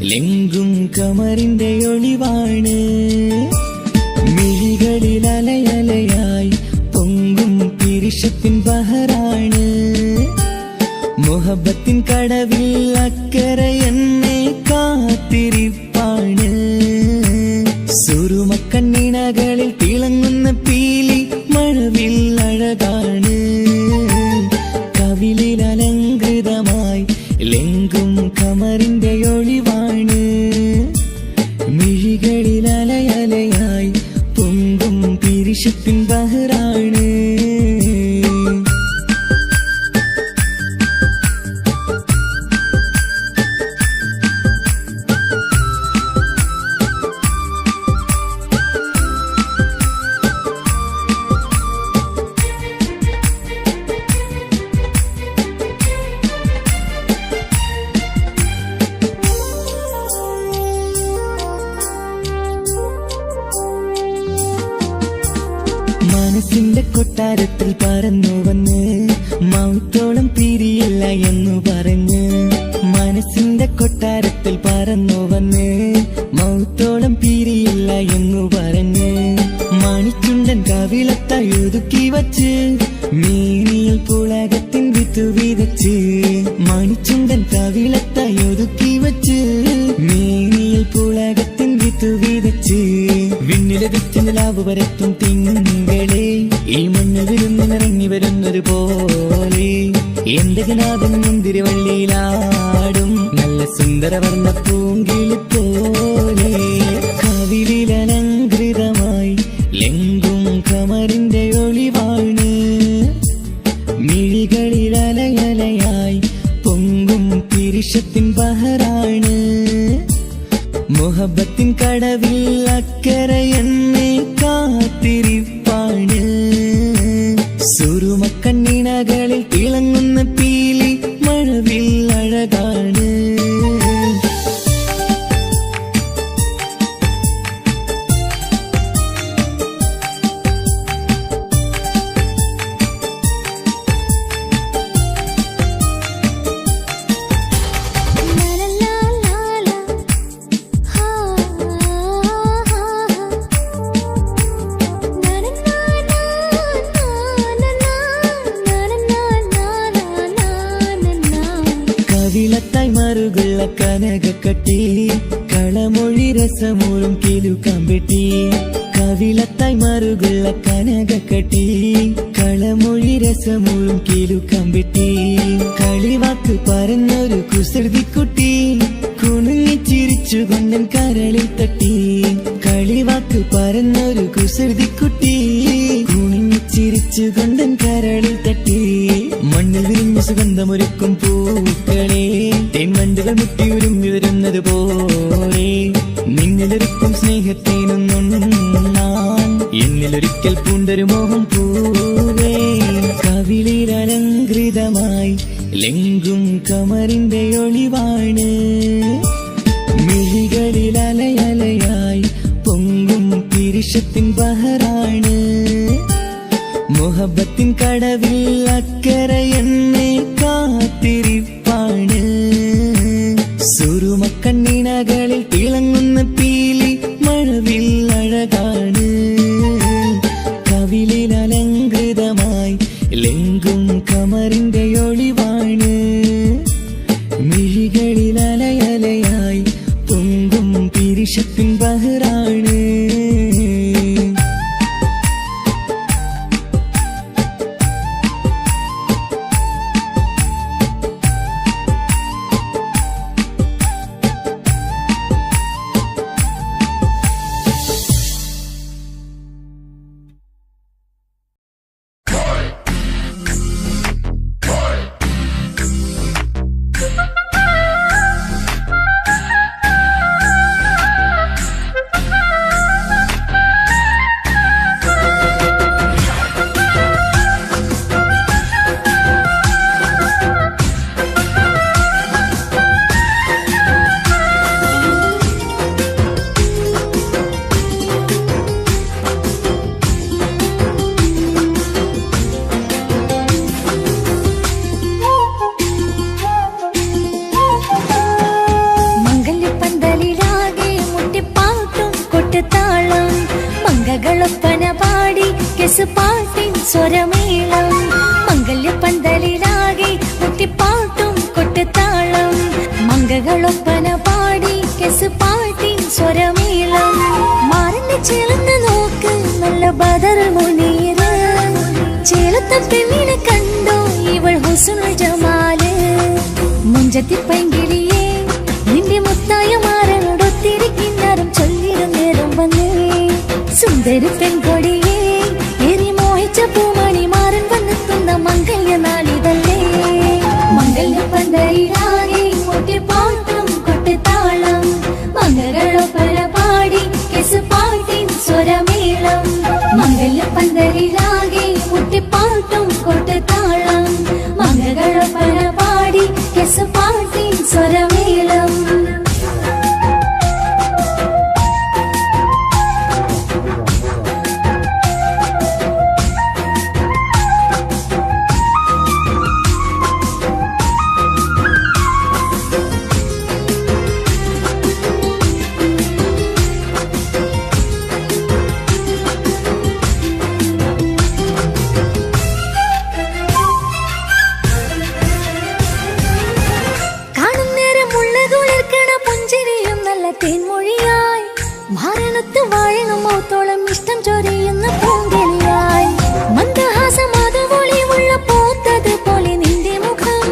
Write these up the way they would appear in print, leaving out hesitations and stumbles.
ലെങ്കും കമറിന്റെ ഒളിവാണ്. മിഴികളിൽ അലയലയായി പൊങ്കും പിരിശത്തിൻ ബഹറാണ്. മുഹബത്തിൻ കടവിൽ അക്കരെ എന്നെ കാത്തിരിപ്പാണ്. സുറുമക്കണ്ണിണകളിൽ തിളങ്ങുന്ന പീലി മഴവിൽ അഴകാണ്. കവിളിൽ അലങ്കൃതമായി ലെങ്കും കമറിന്റെ ഒളിവാണ്. മിഴികളിൽ അലയലയായി പൊങ്കും പിരിശത്തിൻ ബഹറാണ്. മനസ്സിന്റെ കൊട്ടാരത്തിൽ പറന്നു വന്ന് മൗത്തോളം പിരിയില്ല എന്നു പറഞ്ഞ്. മനസ്സിന്റെ കൊട്ടാരത്തിൽ പറന്നു വന്ന് മൗത്തോളം പിരിയില്ല എന്നു പറഞ്ഞ്. മണിച്ചുണ്ടൻ കവിളത്തായി ഒതുക്കി വച്ച് മേനിയിൽ പുളകത്തിൻ വിത്തു വിതച്ച്. മണിച്ചുണ്ടൻ കവിളത്തായി ഒതുക്കി വച്ച് മേനിയിൽ പുളകത്തിൻ വിത്തു വിതച്ച്. വിണ്ണിലെത്തിച്ച നിലാവ് വരത്തും തിങ്കളെ ഈ മണ്ണിൽ വിരുന്നിറങ്ങി വരുന്നത് പോലെ. എന്റെ കിനാവിൻ മുന്തിരിവള്ളിയിലാടും നല്ല സുന്ദരവർണ്ണ പൂങ്കിളി പോലെ. കവിളിൽ അലങ്കൃതമായി ലെങ്കും കമറിന്റെ ഒളിവാണ്. മിഴികളിൽ അലയലയായി പൊങ്കും പിരിശത്തിൻ ബഹറാണ്. മുഹബത്തിൻ കടവിൽ അക്കരെ എന്നെ കാത്തിരിപ്പാണ്. സുറുമക്കണ്ണിണകളിൽ തിളങ്ങുന്ന പീലി മഴവിൽ അഴകാണ്. കവിളത്തായി മറുകുള്ള കനകക്കട്ടി കളമൊഴി രസമൂറും കിലുക്കാമ്പെട്ടി. കവിളത്തായി മറുകുള്ള കനകക്കട്ടി കളമൊഴി രസമൂറും കിലുക്കാമ്പെട്ടി. കളിവാക്ക് പറഞ്ഞൊരു കുസൃതിക്കുട്ടി കുണുങ്ങിച്ചിരിച്ചു കൊണ്ടൻ കരളിൽ തട്ടി. കളിവാക്ക് പറഞ്ഞൊരു കുസൃതിക്കുട്ടി കുണുങ്ങിച്ചിരിച്ചു കൊണ്ടൻ കരളിൽ തട്ടി. മണ്ണിൽ വിരിഞ്ഞ സുഗന്ധമൊരുക്കും പൂക്കളെ തെന്മണ്ടുകൾ മുട്ടി ഉരുങ്ങി വരുന്നത് പോലെ. നിന്നിലൊരുക്കും സ്നേഹത്തേനൊന്നുണ്ണാൻ എന്നിലൊരിക്കൽ പൂണ്ടൊരു മോഹം പൂവേ. കവിളിൽ അലങ്കൃതമായി ലെങ്കും കമറിന്റെ ഒളിവാണ്. മിഴികളിൽ അലയലയായി പൊങ്കും പിരിശത്തിൻ ബഹറാണ്. മുഹബത്തിൻ കടവിൽ അക്കരെ എന്നെ കാത്തിരിപ്പാണ്. സുറുമക്കണ്ണിണകളിൽ തിളങ്ങുന്ന പീലി മഴവിൽ അഴകാണ്. കവിളിൽ അലങ്കൃതമായി ലെങ്കും കമറിന്റെ ഒളിവാണ്. മിഴികളിൽ അലയലയായി പൊങ്കും പിരിശത്തിൻ ബഹറാണ്. സ്വരമേളം മംഗല്യപ്പന്തലിലാകെ മുട്ടിപ്പാട്ടും കൊട്ടുതാളം മംഗകളൊപ്പന പാടി കെസ് പാട്ടി സ്വരമേളം മാറിന്റെ ചേർന്ന് നോക്ക് നല്ല ബദർ മുനീറ് ചേലത്തെ പെണ്ണിനെ കണ്ടോ ഇവൾ ഹുസ്നുൽ ജമാല് മുഞ്ചത്തി പൈങ്കിളിയെ നിന്റെ മുത്തായ മാറനോടൊത്തിരിക്കിന്നാരും ചൊല്ലിടും നേരം വന്നേ സുന്ദരി പെൺകൊടിയെ ഏറി മോഹിച്ച പൂമണി മാറൻ വന്നെത്തുന്ന മംഗല്യ നാളിതല്ലേ മംഗല്യപ്പന്തലിലാകെ മുട്ടിപ്പാട്ടും കൊട്ടുതാളം മംഗളൊപ്പന പാടി കെസ് പാട്ടി സ്വരമേളം മംഗല്യപ്പന്തലിലാകെ മുട്ടിപ്പാട്ടും കൊട്ടുതാളം മംഗളൊപ്പന പാടി കെസ് പാട്ടി സ്വരമേളം തേൻമൊഴിയായി മാരണത്ത് വാഴണം മൗത്തോളം ഇഷ്ടം ചൊരിയുന്ന പൂങ്കളിയായി മന്ദഹാസമാതവൊളിവുള്ള പോത്തത് പോലെ നിന്റെ മുഖം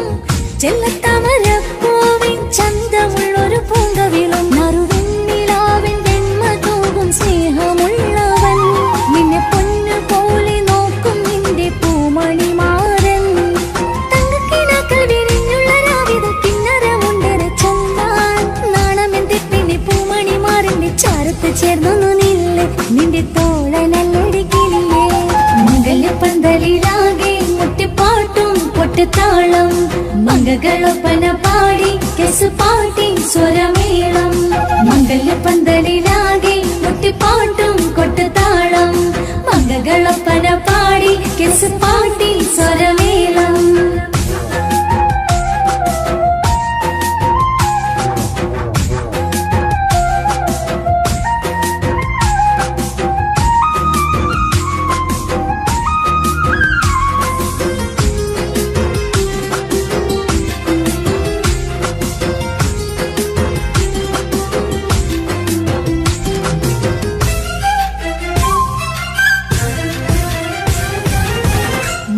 ചെല്ലത്താമരപ്പൂവിൻ ചന്തമുള്ളൊരു പൂങ്കവിളും നറുവെണ്ണിലാവിൻ വെണ്മ തൂകും സ്നേഹമുള്ളവൻ നിന്നെ പൊന്നു പോലെ നോക്കും നിന്റെ പൂമണി മാറൻ തങ്കക്കിനാക്കൾ വിരിഞ്ഞുള്ള രാവിത കിന്നരമുണ്ടര ചന്താൻ നാണമെന്റെ പൂമണി മാറിന്റെ ചാരത്ത് ചേർന്നു നില്ല് നിന്റെ തോഴനല്ലടിക്കില്ലേ മംഗല്യപ്പന്തലിലാകെ മുട്ടിപ്പാട്ടും കൊട്ടുതാളം മംഗകളൊപ്പന പാടി കെസ് പാട്ടി സ്വരമേളം മംഗല്യപ്പന്തലിലാകെ മുട്ടിപ്പാട്ടും കൊട്ടുതാളം മംഗകളൊപ്പന പാടി കെസ് പാട്ടി സ്വരമേളം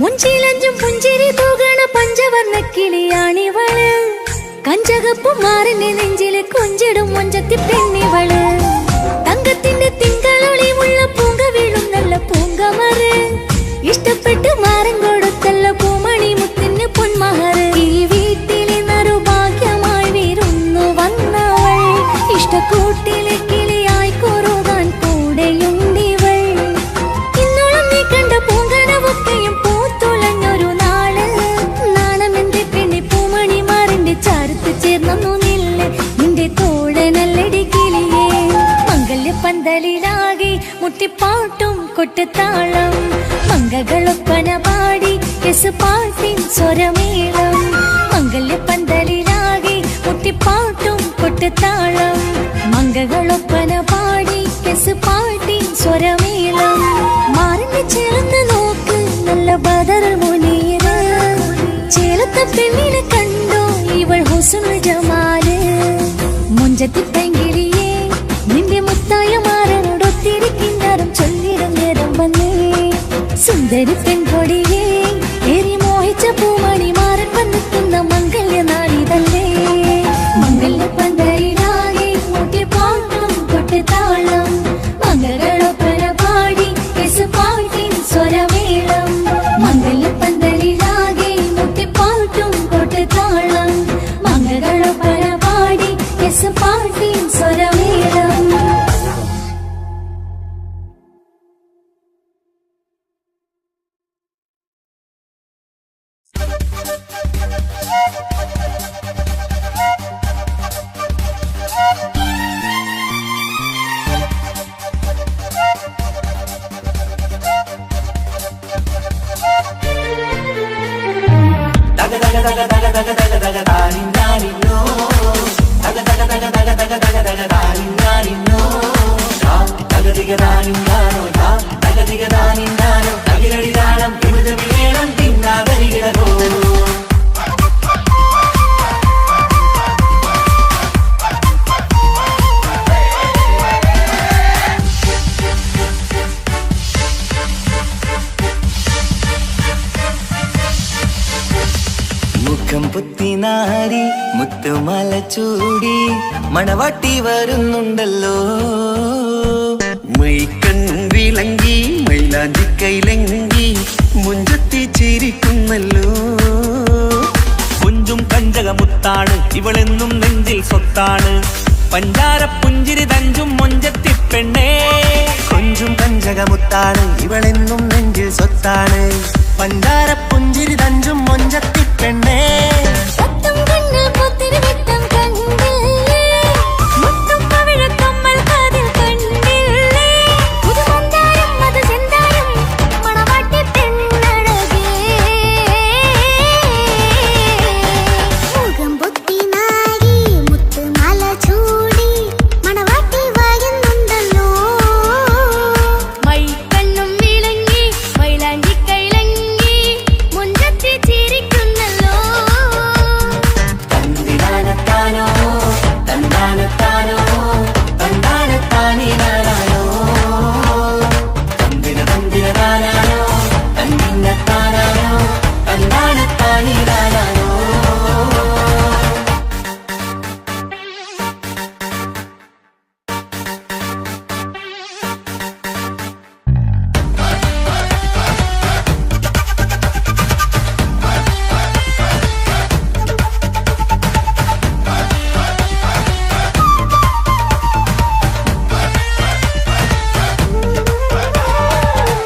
മുഞ്ചിലഞ്ചും പുഞ്ചിരി തൂകണ പഞ്ചവർണ്ണ കിളിയാണിവള് കഞ്ചകപ്പു മാറിന്റെ നെഞ്ചില് കൊഞ്ചിടും മൊഞ്ചത്തി പെണ്ണിവള് തങ്കത്തിന്റെ തിങ്കളൊളിവുള്ള പൂങ്ക വീഴും നല്ല പൂങ്കമറ് ഇഷ്ടപ്പെട്ട് മാറൻ കൊടുത്തല്ല പൂമണി മുത്തിന് പൊന്മഹറ് ഈ വീട്ടിലെ നറുഭാഗ്യമായി വീരുന്നു വന്നവൾ ഇഷ്ടക്കൂട്ടിലെ കിളിയായി കൊറുകാൻ കൂടെയുണ്ടിവൾ ഇന്നോളം നീ കണ്ട പൂങ്കനവൊക്കെയും പൂത്തുളഞ്ഞൊരു നാള് നാണമെന്റെ പെണ്ണി പൂമണി മാറിന്റെ ചാരത്ത് ചേർന്നു നില്ല് നിന്റെ തോഴനല്ലടി കിളിയേ മംഗല്യപ്പന്തലിലാകെ മുട്ടിപ്പാട്ടും കൊട്ടുതാളം മംഗകളൊപ്പന പാടി കെസ് പാട്ടി സ്വരമേളം മംഗല്യപ്പന്തലിലാകെ മുട്ടിപ്പാട്ടും കൊട്ടുതാളം മംഗകളൊപ്പന പാടി കെസ് പാട്ടി സ്വരമേളം മാറിന്റെ ചേർന്ന് നോക്ക് നല്ല ബദർ മുനീറ് ചേലത്തെ പെണ്ണിനെ കണ്ടോ ഇവൾ ഹുസ്നുൽ ജമാല് മുഞ്ചത്തി പൈങ്കിളിയെ നിന്റെ മുത്തായ മാറനോടൊത്തിരിക്കിന്നാരും ചൊല്ലിടും നേരം വന്നേ സുന്ദരി പെൺകൊടിയെ ഏറി മോഹിച്ച പൂമണി മാറൻ വന്നെത്തുന്ന മംഗല്യ നാളിതല്ലേ മംഗല്യപ്പന്തലിലാകെ മുട്ടിപ്പാട്ടും കൊട്ടുതാളം മംഗളൊപ്പന പാടി കെസ് പാട്ടി സ്വരമേളം മംഗല്യപ്പന്തലിലാകെ മുട്ടിപ്പാട്ടും കൊട്ടുതാളം മംഗളൊപ്പന പാടി കെസ് പാട്ടി സ്വരമേളം തകതികതാനിന്ദാനോ തകതികതാനിന്ദാനോ തകിലടിതാളം മാറി മുത്തുമാല ചൂടി മണവാട്ടി വരുന്നുണ്ടല്ലോ. മൈക്കണ്ണും വിളങ്ങി മൈലാഞ്ചി കൈലങ്കി മുഞ്ചത്തി ചിരിക്കുന്നല്ലോ. കുഞ്ചും കഞ്ചകമുത്താണ് ഇവളെന്നും നെഞ്ചിൽ സ്വത്താണ്. പഞ്ചാര പുഞ്ചിരി തഞ്ചും മൊഞ്ചത്തി പെണ്ണേ. കൊഞ്ചും കഞ്ചകമുത്താണ് ഇവളെന്നും നെഞ്ചിൽ സ്വത്താണ്. പഞ്ചാര പുഞ്ചിരി തഞ്ചും മൊഞ്ചത്തി പെണ്ണേ. സത്തം കണ്ണിൽ പുത്തിരി വിത്തം കണ്ടില്ലേ, മുത്തും പവിഴക്കമ്മൽ കാതിൽ കണ്ടില്ലേ, പുതുമന്ദാരം മധു ചെന്താരം മണവാട്ടി പെണ്ണഴകേ. മുഖം പൊത്തി നാരി മുത്തുമാല ചൂടി മണവാട്ടി വരുന്നുണ്ടല്ലോ. മൈക്കണ്ണും വിളങ്ങി മൈലാഞ്ചി കൈലങ്കി മുഞ്ചത്തി ചിരിക്കുന്നല്ലോ. തന്തിനാനത്താനോ തന്താനത്താനോ തന്താനത്താനിനാനോ തന്തിന തന്തിനാനോ തന്തിന്നത്താനോ തന്താനത്താനിനാനോ.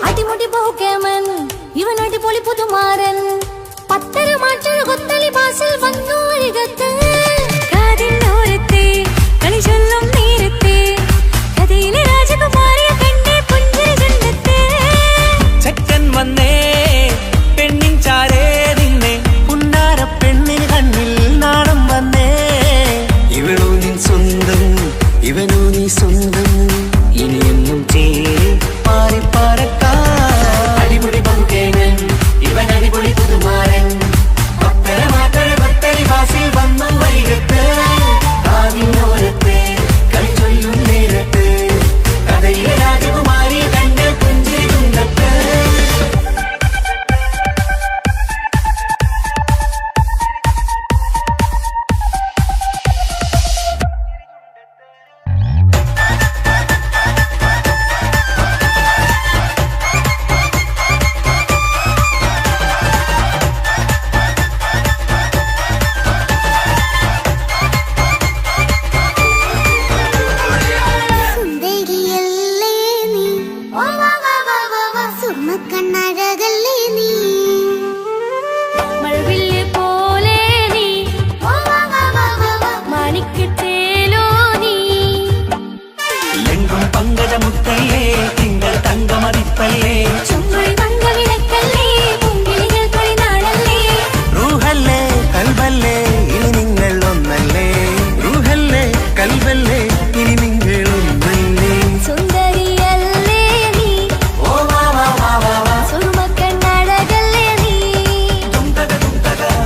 അടിമുടി ബഹുകേമൻ ഇവൻ അടിപൊളി പുതുമാരൻ. പത്തര മാറ്റൊരു കൊത്തളി ബാസിൽ വന്നു അരികത്ത്. കാതിനോരത്തെ കളി ചൊല്ലും നേരത്തെ കഥയിലെ രാജകുമാരിയെ കണ്ടേ പുഞ്ചിരി ചുണ്ടത്തെ. ചെക്കൻ വന്നേ പെണ്ണിൻ ചാരേ നിന്നെ. പുന്നാര പെണ്ണിന് കണ്ണിൽ നാണം വന്നേ. ഇവളോ നിൻ സ്വന്തം ഇവനോ നീ സ്വന്തം. ഇനിയൊന്നും ചേരി പാറി പറക്കാം. അടിപൊളി പങ്കുകേങ്ങൻ ഇവൻ അടിപൊളി പുതുമാരൻ. പത്തര മാറ്റൊരു കൊത്തളി ബാസിൽ വന്നു വൈകത്ത്. കാവിനോരത്ത് കളി ചൊല്ലും നേരത്ത് കഥയിലെ രാജകുമാരി കണ്ട് പുഞ്ചിരി തുണ്ടത്ത്. സുന്ദരിയല്ലേ നീ, സുർമ്മക്കണ്ണഴകല്ലേ നീ, മഴവില്ല് പോലെ നീ, മാണിക്കത്തേലോ നീ. എങ്കും പങ്കജമുത്തല്ലേ തിങ്കൾ തങ്കമതിപ്പല്ലേ. ചുങ്കുഴി മംഗവിളക്കല്ലേ, പൂങ്കിളികൾ തൊഴിനാടല്ലേ. റൂഹല്ലേ കൽബല്ലേ ഇനി നിങ്ങൾ ഒന്നല്ലേ. റൂഹല്ലേ കൽബല്ലേ ഇനി നിങ്ങൾ ഒന്നല്ലേ. സുന്ദരിയല്ലേ നീ, സുർമ്മക്കണ്ണഴകല്ലേ നീ,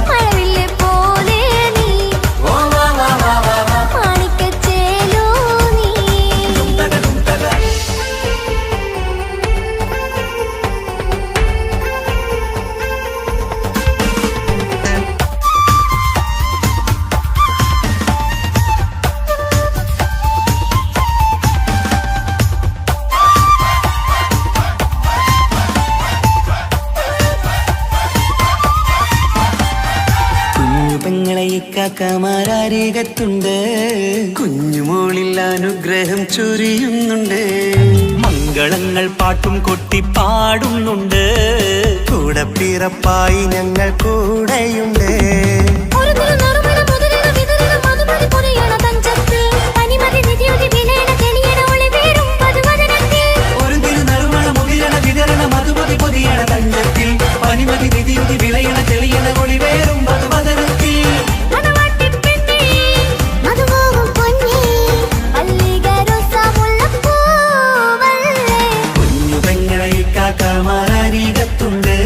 മഴവില്ല് പോലെ നീ, മാണിക്കച്ചേലോ നീ. കുഞ്ഞു പെങ്ങളെ ഇക്കാക്കമാരരികത്തുണ്ട്. കുഞ്ഞുമോളിൽ അനുഗ്രഹം ചൊരിയുന്നുണ്ട്. മംഗളങ്ങൾ പാട്ടും കൊട്ടി പാടുന്നുണ്ട്. കൂടെ പിറപ്പായി ഞങ്ങൾ കൂടെയുണ്ട്. ഒരു തിരുനറുമണ മുതിരണ വിതരണ മധുമതി പൊരിയണ തഞ്ചത്തിൽ, പനിമതി നിധിയുതി വിലയണ തെളിയണ ഒളിവേറും വധുവദനത്തിൽ. ഒരു തിരുനറുമണ മുതിരണ വിതരണ മധുമതി പൊതിയണ തഞ്ചത്തിൽ, പനിമതി നിധിയുതി വിളയണ തെളിയണ ഒളിവേറും വധുവദനത്തിൽ. മണവാട്ടി പെണ്ണേ, മധുപോകും പൊന്നേ, മല്ലികരൊസ മുല്ലപ്പൂവല്ലേ. കുഞ്ഞു പെങ്ങളെ ഇക്കാക്കമാരരികത്തുണ്ട്.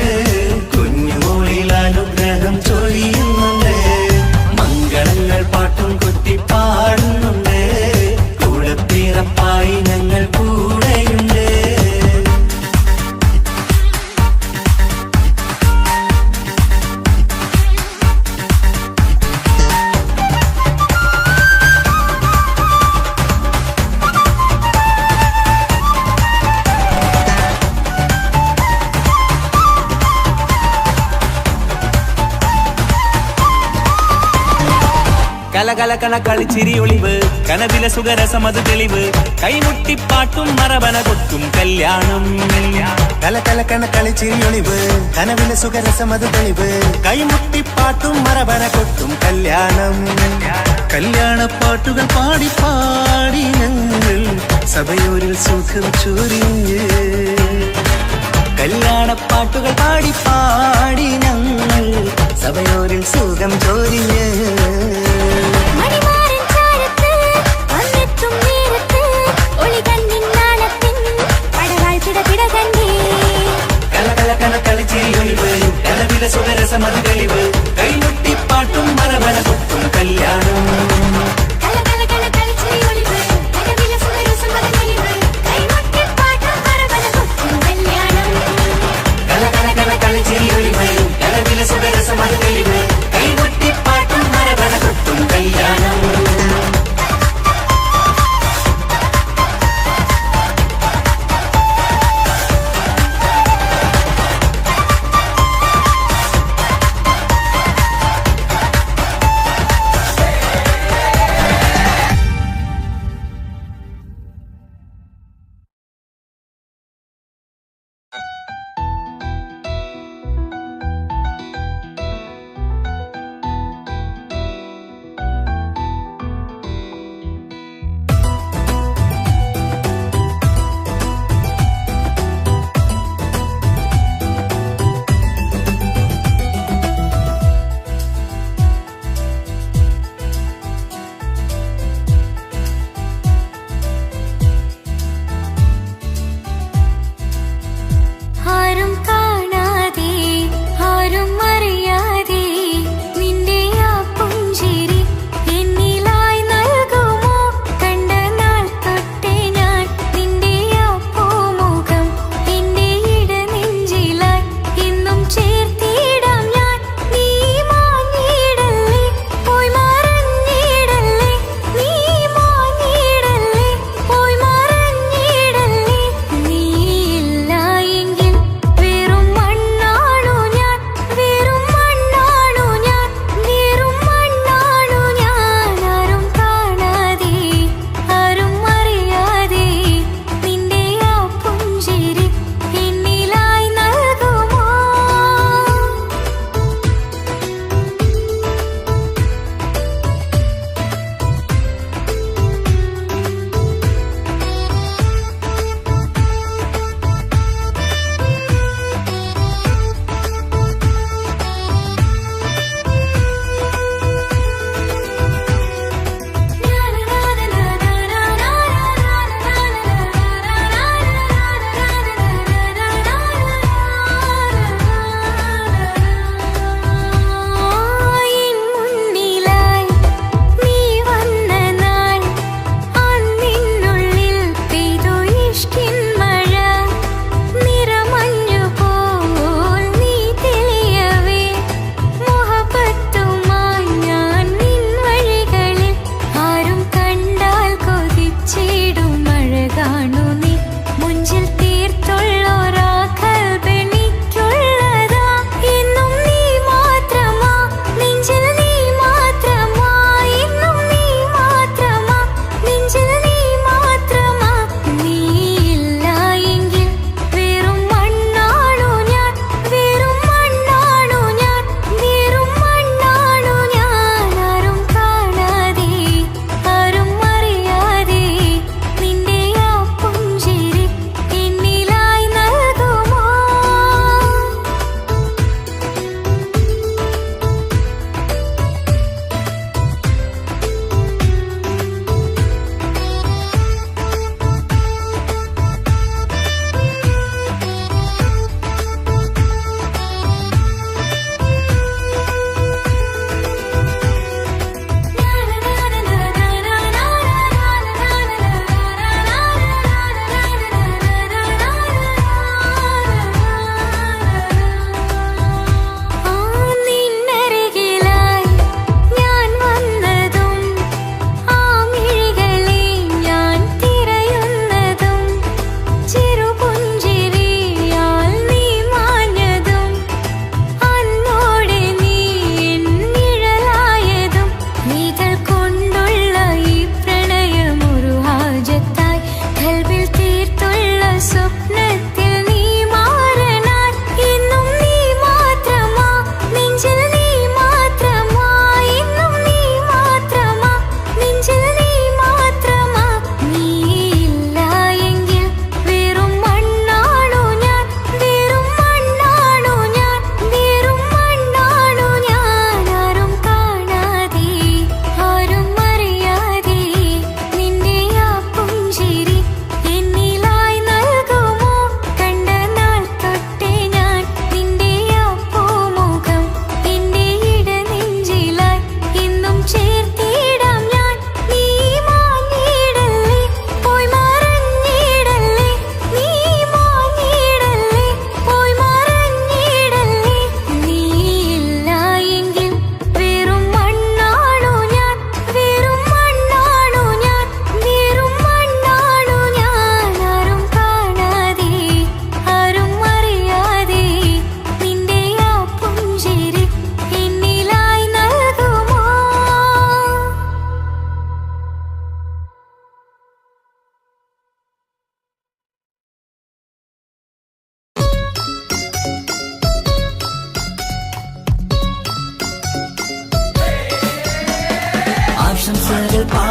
കുഞ്ഞുമോളിൽ അനുഗ്രഹം ചൊരിയുന്നുണ്ട്. കലകലകണ കളിച്ചിരി ഒളിവ് കനവിലെ സുഖരസമത് തെളിവ് കൈമുട്ടിപ്പാട്ടും മറവന കൊട്ടും കല്യാണം കലകലകണ കളിച്ചിരിയൊളിവ് കനവിലെ സുഖരസമത് തെളിവ് കൈമുട്ടിപ്പാട്ടും മറവന കൊട്ടും കല്യാണം കല്യാണപ്പാട്ടുകൾ പാടി പാടി ഞങ്ങൾ സഭയോരിൽ സുഖം ചൊരിഞ്ഞ് കല്യാണപ്പാട്ടുകൾ പാടി പാടി ഞങ്ങൾ സഭയോരിൽ സുഖം ചൊരിഞ്ഞ് മണിമാരൻ ചാരത്ത് വന്നെത്തും നേരത്ത് ഒളികണ്ണിൻ നാളത്തിൻ പടവാൾ പിടപിട കണ്ടേ കലകലകണ കളിച്ചിരി ഒളിവ് കനവിലെ സുഖരസമത് തെളിവ് കൈമുട്ടിപ്പാട്ടും മറവന കൊട്ടും കല്യാണം കലകലകണ കളിച്ചിരി ഒളിവ് കനവിലെ സുഖരസമത് തെളിവ് കൈമുട്ടിപ്പാട്ടും മറവന കൊട്ടും കല്യാണം കലകലകണ കളിച്ചിരി ഒളിവ് കനവിലെ സുഖരസമത് തെളിവ് കൈമുട്ടിപ്പാട്ടും മറവന കൊട്ടും കല്യാണം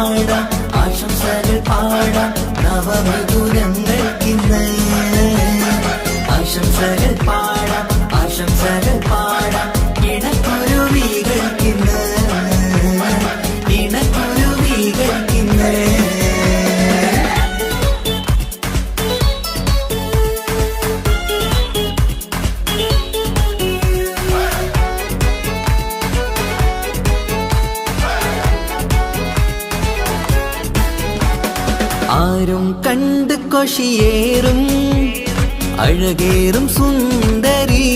പാടാം ആശംസകൾ പാടാം നവമിഥുനങ്ങൾക്കിന്ന് ആശംസകൾ പാടാം ആശംസകൾ പാടാം ഇണക്കുരുവികൾക്കിന്ന് ഇണക്കുരുവികൾക്കിന്ന് ആരും കണ്ട് കൊഷിയേറും അഴകേറും സുന്ദരി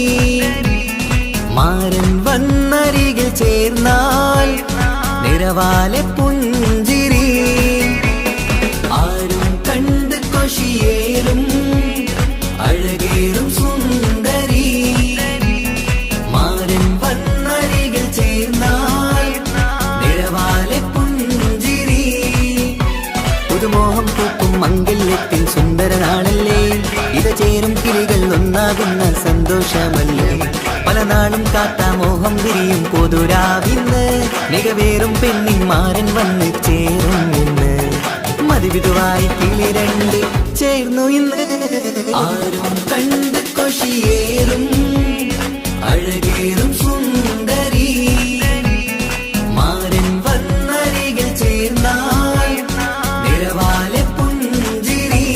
മാരൻ വന്നരികിൽ ചേർന്നാൽ നിറവാലെ പുഞ്ചിരി ആരും കണ്ട് കൊഷിയേറും അഴകേറും സുന്ദരി മാരൻ വന്നരികിൽ ചേർന്നാൽ നിറവാലെ പുഞ്ചിരി പുതുമോഹം പൂക്കും മംഗല്യത്തിൻ സുന്ദരനാണല്ലേ ഇത് ചേരും കിളികൾ ഒന്നാകുന്ന സന്തോഷമല്ലേ പല നാളും കാത്ത മോഹം വിരിയും പൊതുരാവിന്ന് മികവേറും പെണ്ണിൻ മാരൻ വന്ന് ചേരും ഇന്ന് മതിവിധുവായി കിളി രണ്ട് ചേർന്നു ഇന്ന് ആരും കണ്ട് കൊഷിയേറും അഴകേറും സുന്ദരി മാരൻ വന്നരികിൽ ചേർന്നാൽ നിറവാലെ പുഞ്ചിരി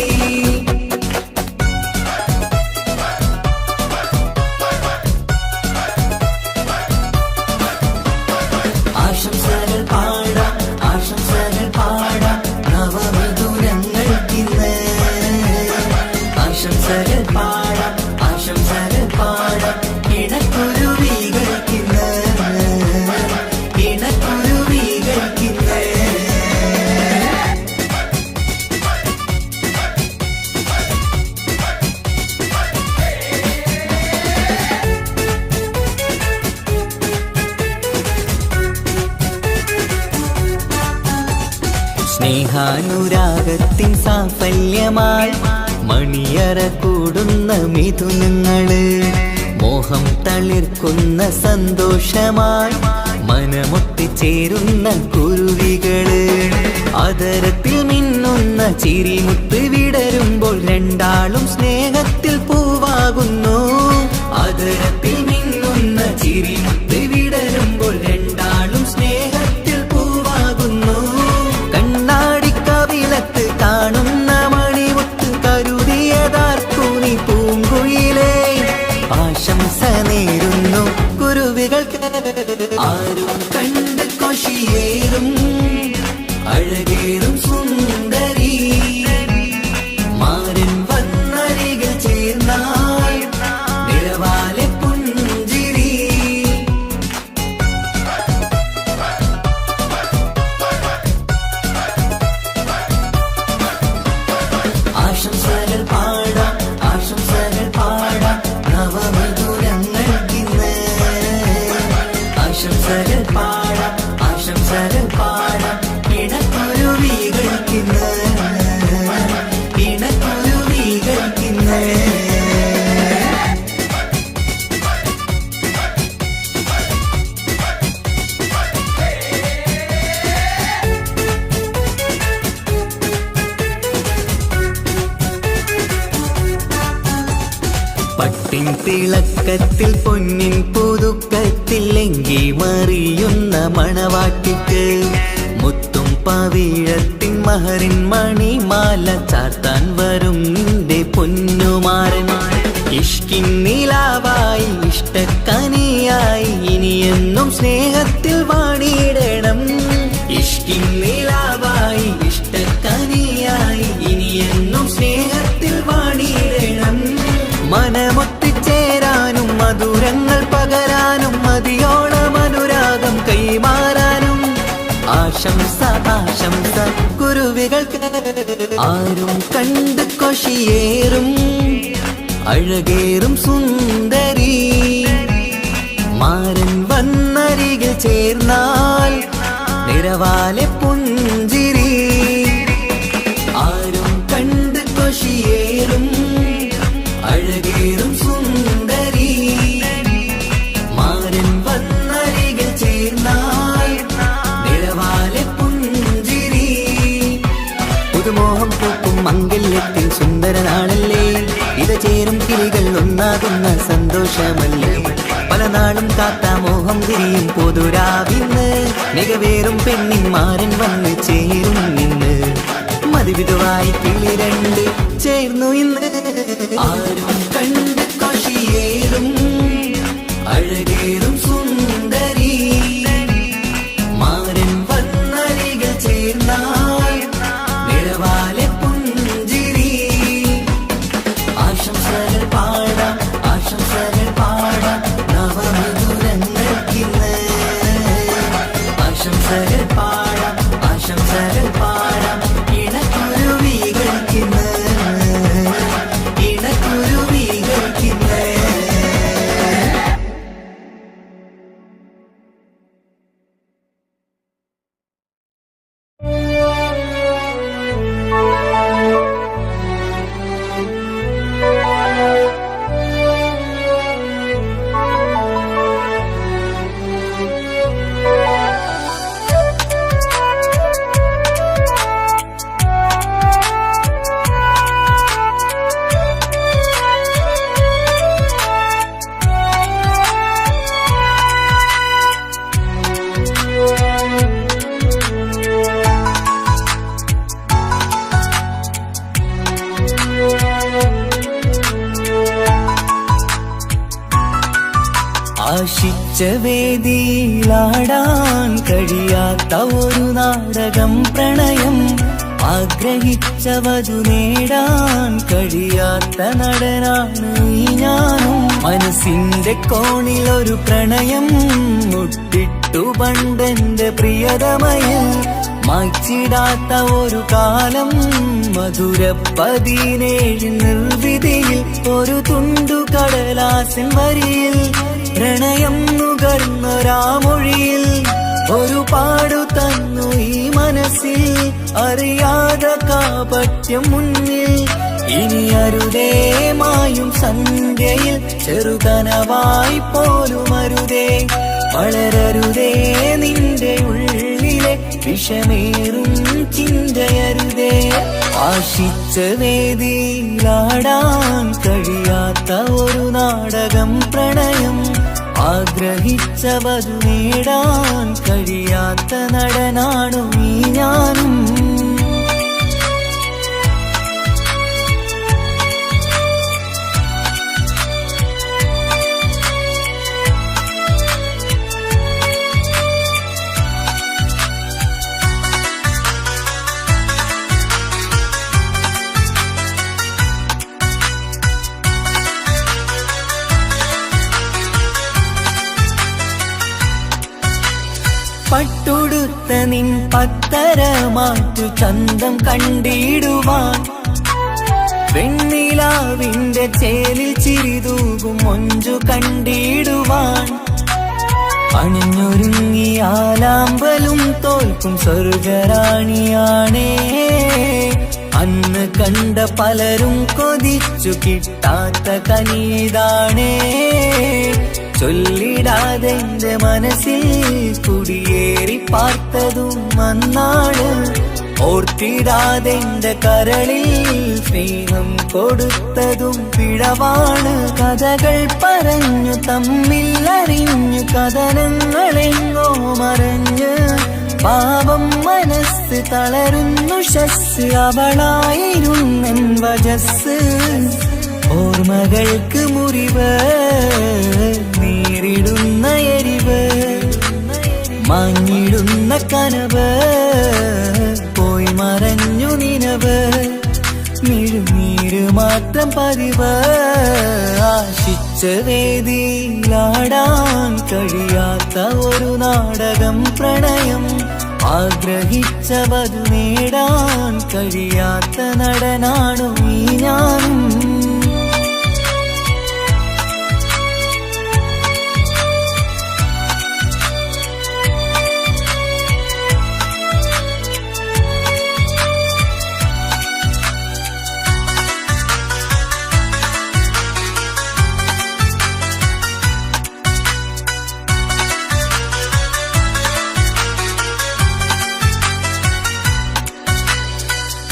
ആശംസകൾ പാടാം ആശംസകൾ പാടാം നവമിഥുനങ്ങൾക്കിന്ന് ആശംസകൾ പാടാം ആശംസകൾ പാടാം ഇണക്കുരുവികൾക്കിന്ന് ഇണക്കുരുവികൾക്കിന്ന് സ്നേഹാനുരാഗത്തിൻ സാഫല്യമായി മണിയറ കൂടുന്ന മിഥുനങ്ങള് മോഹം തളിർക്കുന്ന സന്തോഷമായി മനമൊട്ടിച്ചേരുന്ന കുരുവികള് അതരത്തിൽ മിന്നുന്ന ചിരിമുത്ത് വിടരുമ്പോൾ രണ്ടാളും സ്നേഹത്തിൽ പൂവാകുന്നു അതരത്തിൽ മിന്നുന്ന ചിരിമുത്ത് വിടരുമ്പോൾ രണ്ടാളും സ്നേഹത്തിൽ പൂവാകുന്നു കണ്ണാടിക്കവിളത്ത് കാണുന്ന മണിമുത്ത് കരുതിയതാർക്കുനി പൂങ്കുയിലേ ആശംസ നേരുന്നു കുരുവികൾക്ക് ആരും കണ്ട് കൊഷിയേറും അഴകേറും സുന്ദരി മാരൻ വന്നരികിൽ ചേർന്നാൽ നിറവാലെ പുഞ്ചിരി ആശംസകൾ പാടാം ആശംസകൾ പാടാം നവമിഥുനങ്ങൾക്കിന്ന് ആശംസകൾ പാടാം ആശംസകൾ പാടാം ഇണക്കുരുവികൾക്കിന്ന് ഇണക്കുരുവികൾക്കിന്ന് പട്ടിൻ തിളക്കത്തിൽ പൊന്നിൻ പുതുക്കത്തിൽ എങ്കി മറിയുന്ന മണവാട്ടിക്ക് മുത്തും പവിഴത്തിൻ മഹറിൻ മണിമാല ചാർത്താൻ വരും നിന്റെ പൊന്നുമാരൻ ഇഷ്കിൻ നിലാവായി ഇഷ്ടക്കനിയായി ഇനിയെന്നും സ്നേഹത്തിൽ വാണിയിടണം ഇഷ്കിൻ നിലാവായി ഇഷ്ടക്കനിയായി ഇനിയെന്നും സ്നേഹത്തിൽ വാണിയിടണം മനമൊത്തിച്ചേരാനും മധുരങ്ങൾ പകരാനും മതിയോളം അനുരാഗം കൈമാറാനും ആശംസ ആശംസ കുരുവികൾക്ക് ആരും കണ്ട് കൊഷിയേറും അഴകേറും സുന്ദരി മാരൻ വന്നരികിൽ ചേർന്നാൽ നിറവാലെ പുഞ്ചിരി ആരും കണ്ട് കൊഷിയേറും അഴകേറും സുന്ദരി മാരൻ വന്നരികിൽ ചേർന്നാൽ നിറവാലെ പുഞ്ചിരി പുതുമോഹം പൂക്കും മംഗല്യത്തിൻ സുന്ദര നാളല്ലേ ഇത് ചേരും കിളികൾ ഒന്നാകുന്ന സന്തോഷമല്ലേ പല നാളും കാത്ത മോഹം തിരിയും പൊതുരാവിന്ന് മികവേറും പെണ്ണിൻ മാരൻ വന്ന് ചേരും ഇന്ന് മതിവിധുവായി കിളി രണ്ട് ചേർന്നു ഇന്ന് ആരും കണ്ട് കൊഷിയേറും അഴകേറും സുന്ദരി മാരൻ വന്നരികൾ ചേർന്നാൽ നിറവാലെ പുഞ്ചിരി ആശംസകൾ പാടാം നവമധുരങ്ങൾക്കിന്ന് ആശംസകൾ പാടാം ഇണക്കുരുവികൾക്കിന്ന് ആശിച്ച വേദിയിലാടാൻ കഴിയാത്ത ഒരു നാടകം പ്രണയം ആഗ്രഹിച്ച വധു നേടാൻ കഴിയാത്ത നടനാണ് ഈ ഞാനും മനസ്സിന്റെ കോണിൽ ഒരു പ്രണയം മുട്ടിട്ടു പണ്ടെന്റെ പ്രിയതമയിൽ മായ്ച്ചിടാത്ത ഒരു കാലം മധുര 17 നിർവിധിയിൽ ഒരു തുണ്ടു കടലാസിൻ വരിയിൽ പ്രണയം നുകർന്നൊരാമൊഴിയിൽ ഒരു പാടു തന്നു ഈ മനസ്സിൽ അറിയാതെ കാപട്യം മുന്നിൽ ഇനി അരുതേ മായും സന്ധ്യയിൽ ചെറുകനവായി പോലും അരുതേ വളരരുതേ നിന്റെ ഉള്ളിലെ വിഷമേറും ചിന്തയരുതേ ആശിച്ച വേദിയിലാടാൻ കഴിയാത്ത ഒരു നാടകം പ്രണയം ആഗ്രഹിച്ച വധു നേടാൻ കഴിയാത്ത നടനാണു ഈ ഞാനും പട്ടുടുത്ത നിൻ പത്തരമാറ്റു ചന്തം കണ്ടിടുവാൻ വെണ്ണിലാവിന്റെ ചേലിൽ ചിരിതൂകും മൊഞ്ചു കണ്ടിടുവാൻ അണിഞ്ഞൊരുങ്ങിയാലാമ്പലും തോൽക്കും സ്വർഗറാണിയാണേ അന്ന് കണ്ട പലരും കൊതിച്ചു കിട്ടാത്ത കനീതാണേ ചൊല്ലിടാതെ എന്റെ മനസ്സിൽ കുടിയേറി പാർത്തതും അന്നാണ് ഓർത്തിടാതെ എന്റെ കരളിൽ സ്നേഹം കൊടുത്തതും പിഴവാണ് കഥകൾ പറഞ്ഞു തമ്മിൽ അറിഞ്ഞു കഥനങ്ങളെങ്ങോ മറഞ്ഞ് പാപം മനസ്സ് തളരുന്നു ശസ് അവളായിരുന്നെൻ വജസ് ഓർമ്മകൾക്ക് മുറിവ് നേരിടുന്ന എരിവ് മാഞ്ഞിടുന്ന കനവ് പോയി മറഞ്ഞു നിനവ് മിഴുനീര് മാത്രം പതിവ് ആശിച്ച വേദിയിലാടാൻ കഴിയാത്ത ഒരു നാടകം പ്രണയം ആഗ്രഹിച്ച വധു നേടാൻ കഴിയാത്ത നടനാണു ഈ ഞാനും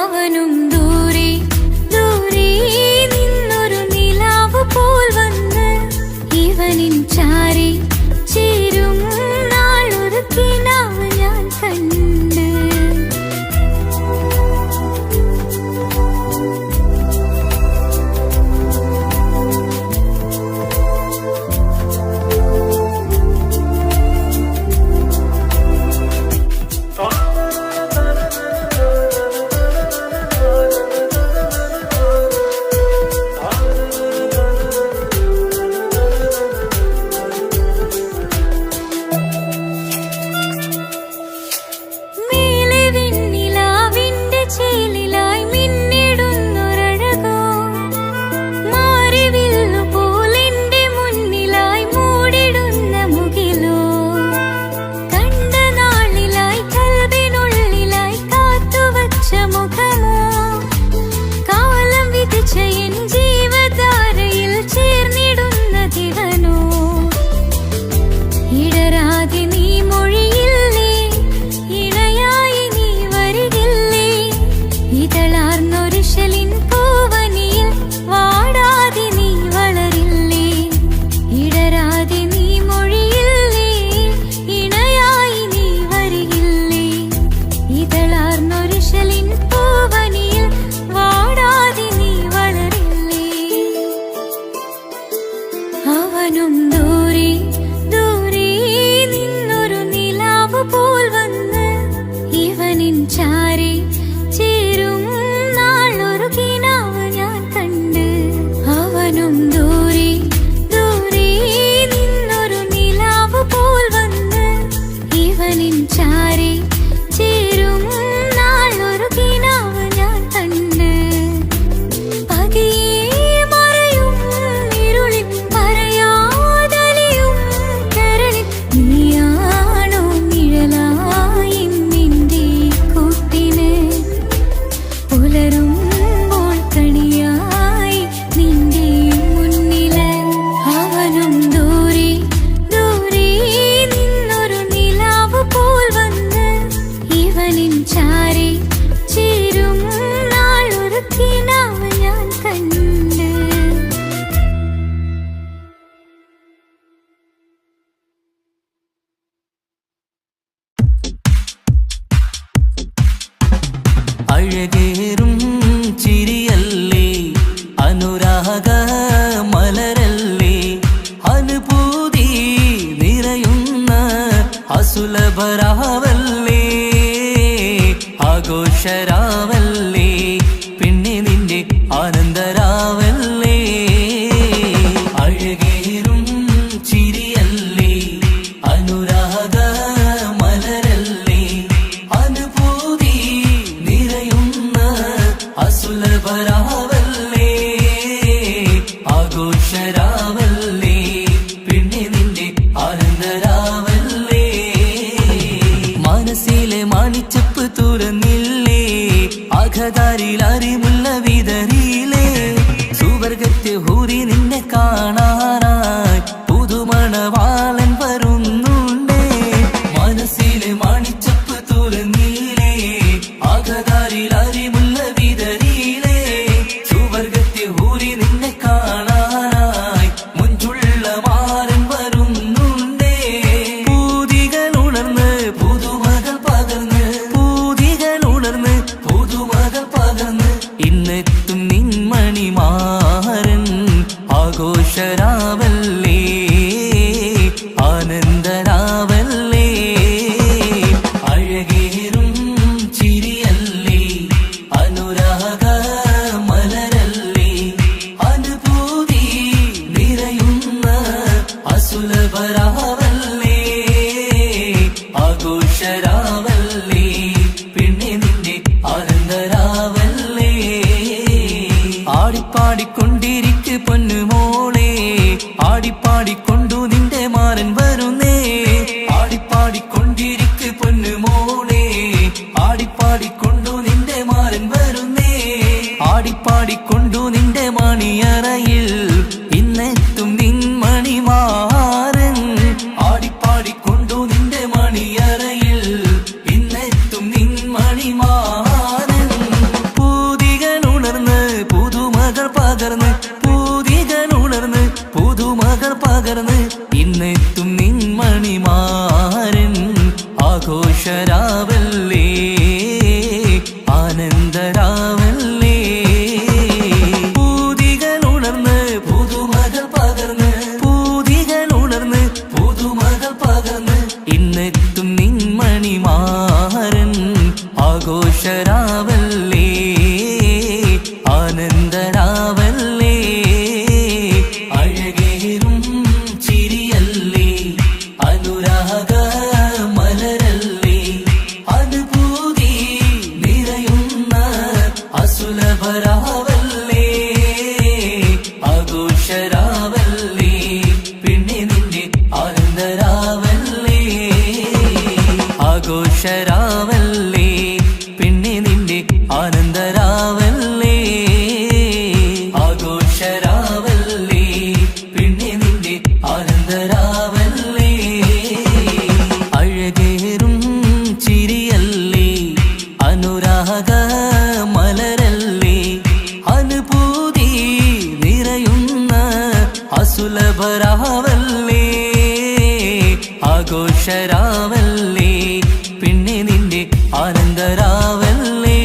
അവനും ദൂരെ ദൂരെ നിന്നൊരു നിലാവ് പോൽ വന്ന് ഇവനിൻ ചാരി ചേരും നാളൊരു കിനാവ് ഞാൻ കണ്ട്. അവനും ദൂരെ ദൂരെ നിന്നൊരു നിലാവ് പോൽ വന്ന് ഇവനിൻ ചാരി ചേരും നാളൊരു കിനാവ് ഞാൻ കണ്ട്. അവനും ദൂരെ ദൂരെ നിന്നൊരു നിലാവ് പോൽ വന്ന് ഇവനിൻ ചാരി ചേരും നാളൊരു കിനാവ് ഞാൻ കണ്ട്. പതിയെ മറയും ഇരുളിൽ പറയാതലിയും കരളിൽ നീയാണോ നിഴലായി നിന്റെ കൂട്ടിന് പുലരുമ്പോൾ കണിയായി നിന്റെ മുന്നില്. അവനും ദൂരെ ദൂരെ നിന്നൊരു നിലാവ് പോൽ വന്ന് ഇവനിൻ ചാരി ചേരും നാളൊരു കിനാവ് ഞാൻ കണ്ട്. അഴകേറും ചിരിയല്ലേ അനുരാഗ മലരല്ലേ അനുഭൂതി നിറയുന്ന അസുലഭരാവല്ലേ ആഘോഷരാവല്ലേ പിന്നെ നിന്റെ ആനന്ദരാവല്ലേ. അഴകേറും ചിരിയല്ലേ അനുരാഗ മലരല്ലേ അനുഭൂതി നിറയുന്ന അസുലഭരാവല്ലേ ആഘോഷരാവല്ലേ പിന്നെ നിന്റെ ആനന്ദരാവല്ലേ. മനസ്സിലെ മാണിച്ചപ്പ് തുറന്നില്ലേ അഘതാരിൽ അറിമുള്ള വിതറിയില്ലേ സുവർഗത്തെ ഹൂറി നിന്നെ കാണാനായി പുതുമണവാളൻ വരുന്നുണ്ടേ. മനസ്സിലെ മാണിച്ചപ്പ് തുറന്നില്ലേ അഘതാരിൽ അറിമുള്ള വിതറിയില്ലേ സുവർഗത്തെ ഹൂറി നിന്നെ കാണാനായി മുഞ്ചുള്ള മാരൻ വരുന്നുണ്ടേ. പൂതികൾ ഉണർന്ന് പുതുമകൾ പകർന്ന് പൂതികൾ ഉണർന്ന് പുതുമകൾ പകർന്ന് ഇന്നെത്തും നിൻമണിമാരൻ ആഘോഷരാവല്ലേ ആനന്ദരാവല്ലേ. അഴകേറും ചിരിയല്ലേ സന്തോഷരാവല്ലേ ആനന്ദരാവല്ലേ അഴകേറും ചിരിയല്ലേ അനുരാഗ മലരല്ലേ അനുഭൂതി നിറയുന്ന അസുലഭരാവല്ലേ ആഘോഷരാവല്ലേ പിന്നെ നിന്റെ ആനന്ദരാവല്ലേ ആഘോഷരാവല്ലേ പിന്നെ നിന്റെ ആനന്ദരാവല്ലേ ആഘോഷരാവല്ലേ പിന്നെ നിന്റെ ആനന്ദരാവല്ലേ അഴകേറും ചിരിയല്ലേ അനുരാഗ മലരല്ലേ അനുഭൂതി നിറയുന്ന അസുലഭരാവല്ലേ ആഘോഷരാവല്ലേ പിന്നെ നിന്റെ ആനന്ദരാവല്ലേ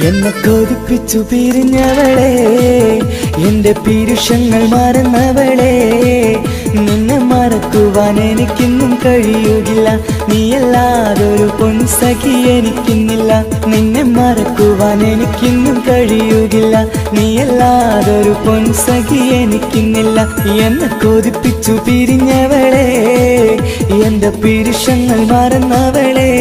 എന്നെ കൊതിപ്പിച്ചു പിരിഞ്ഞവളെ എന്റെ പീരുഷങ്ങൾ മറന്നവളെ നിന്നെ മറക്കുവാൻ എനിക്കിന്നും കഴിയുകില്ല നീയല്ലാതൊരു പൊൻസഖി എനിക്കിന്നില്ല നിന്നെ മറക്കുവാൻ എനിക്കിന്നും കഴിയുകില്ല നീയല്ലാതൊരു പൊൻസഖി എനിക്കിന്നില്ല എന്നെ കൊതിപ്പിച്ചു പിരിഞ്ഞവളെ എന്റെ പീരുഷങ്ങൾ മറന്നവളെ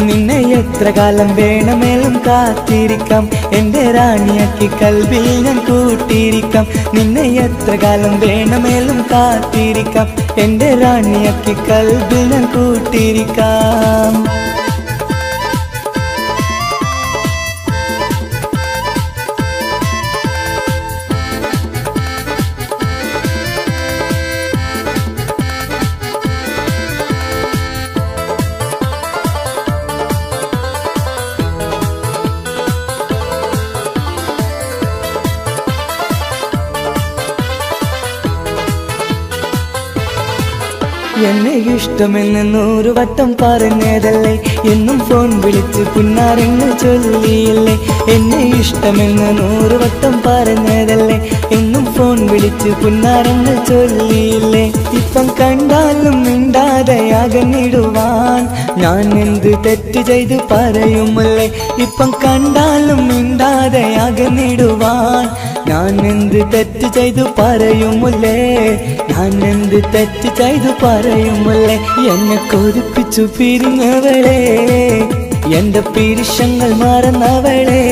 നിന്നെ എത്ര കാലം വേണമെങ്കിലും കാത്തിരിക്കാം എന്റെ റാണിയാക്കി കൽവിൽ ഞാൻ കൂട്ടിയിരിക്കാം നിന്നെ എത്ര കാലം വേണമെങ്കിലും കാത്തിരിക്കാം എന്റെ റാണിയാക്കി കൽവിൽ ഞാൻ കൂട്ടിയിരിക്കാം എന്നെ ഇഷ്ടമെന്ന് 100 വട്ടം പറഞ്ഞതല്ലേ എന്നും ഫോൺ വിളിച്ച് പുന്നാരങ്ങൾ ചൊല്ലിയില്ലേ എന്നെ ഇഷ്ടമെന്ന് 100 വട്ടം പറഞ്ഞതല്ലേ എന്നും ഫോൺ വിളിച്ച് പുന്നാരങ്ങൾ ചൊല്ലിയില്ലേ ഇപ്പം കണ്ടാലും മിണ്ടാതെ അകന്നിടുവാൻ ഞാൻ എന്ത് തെറ്റ് ചെയ്ത് പറയുമല്ലേ ഇപ്പം കണ്ടാലും മിണ്ടാതെ അകന്നിടുവാൻ ഞാൻ എന്ത് തെറ്റ് ചെയ്തു പറയുമല്ലേ ഞാൻ എന്ത് തെറ്റ് ചെയ്തു പറയുമല്ലേ എന്നെ കൊതിപ്പിച്ചു പിരിഞ്ഞവളെ എന്റെ പീരുഷങ്ങൾ മറന്നവളെ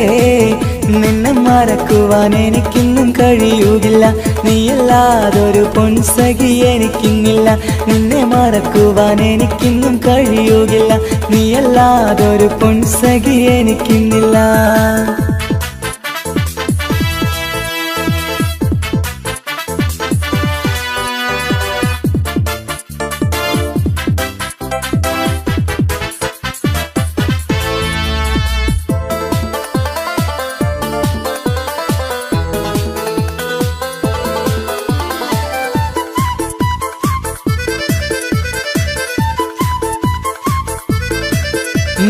നിന്നെ മറക്കുവാൻ എനിക്കിന്നും കഴിയുകില്ല നീയല്ലാതൊരു പൊൻസഖി എനിക്കിന്നില്ല നിന്നെ മറക്കുവാൻ എനിക്കിന്നും കഴിയുകില്ല നീയല്ലാതൊരു പൊൻസഖി എനിക്കിന്നില്ല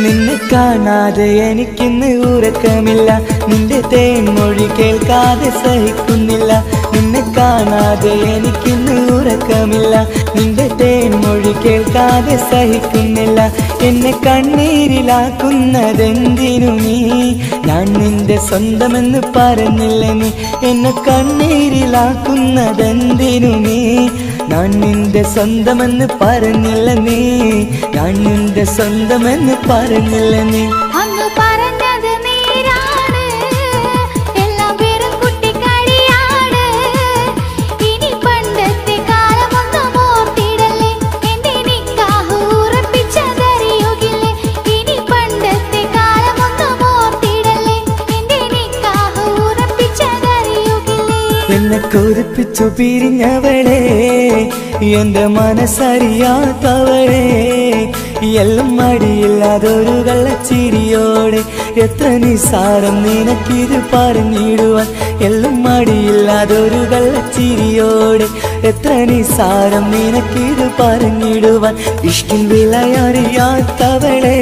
നിന്നെ കാണാതെ എനിക്കിന്ന് ഉറക്കമില്ല നിന്റെ തേൻമൊഴി കേൾക്കാതെ സഹിക്കുന്നില്ല നിന്നെ കാണാതെ എനിക്കിന്ന് ഉറക്കമില്ല നിന്റെ തേൻമൊഴി കേൾക്കാതെ സഹിക്കുന്നില്ല എന്നെ കണ്ണീരിലാക്കുന്നതെന്തിനു നീ ഞാൻ നിന്റെ സ്വന്തമെന്ന് പറഞ്ഞില്ല നീ എന്നെ കണ്ണീരിലാക്കുന്നതെന്തിനു നീ ഞാൻ നിന്റെ സ്വന്തമെന്ന് പറഞ്ഞില്ല നീ ഞാൻ നിന്റെ സ്വന്തമെന്ന് പറഞ്ഞില്ല നീ അന്ന് പറഞ്ഞത് നേരാണ് എല്ലാം വെറും കുട്ടിക്കളിയാണ് ഇനി പണ്ടത്തെ കാലമൊന്നും ഓർത്തിടല്ലേ എന്റെ നിക്കാഹ് ഉറപ്പിച്ചതറിയുകില്ലേ ഇനി പണ്ടത്തെ കാലമൊന്നും ഓർത്തിടല്ലേ എന്റെ നിക്കാഹ് ഉറപ്പിച്ചതറിയുകില്ലേ എന്നെ കൊതിപ്പിച്ചു പിരിഞ്ഞവളെ എന്റെ മനസ്സറിയാത്തവളെ എല്ലാം മടിയില്ലാതൊരു കള്ളച്ചിരിയോടെ എത്ര നിസാരം നിനക്കിത് പറഞ്ഞിടുവാൻ എല്ലാം മടിയില്ലാതൊരു കള്ളച്ചിരിയോടെ എത്ര നിസാരം നിനക്കിത് പറഞ്ഞിടുവാൻ ഇഷ്ടിൻ വിലയറിയാത്തവളെ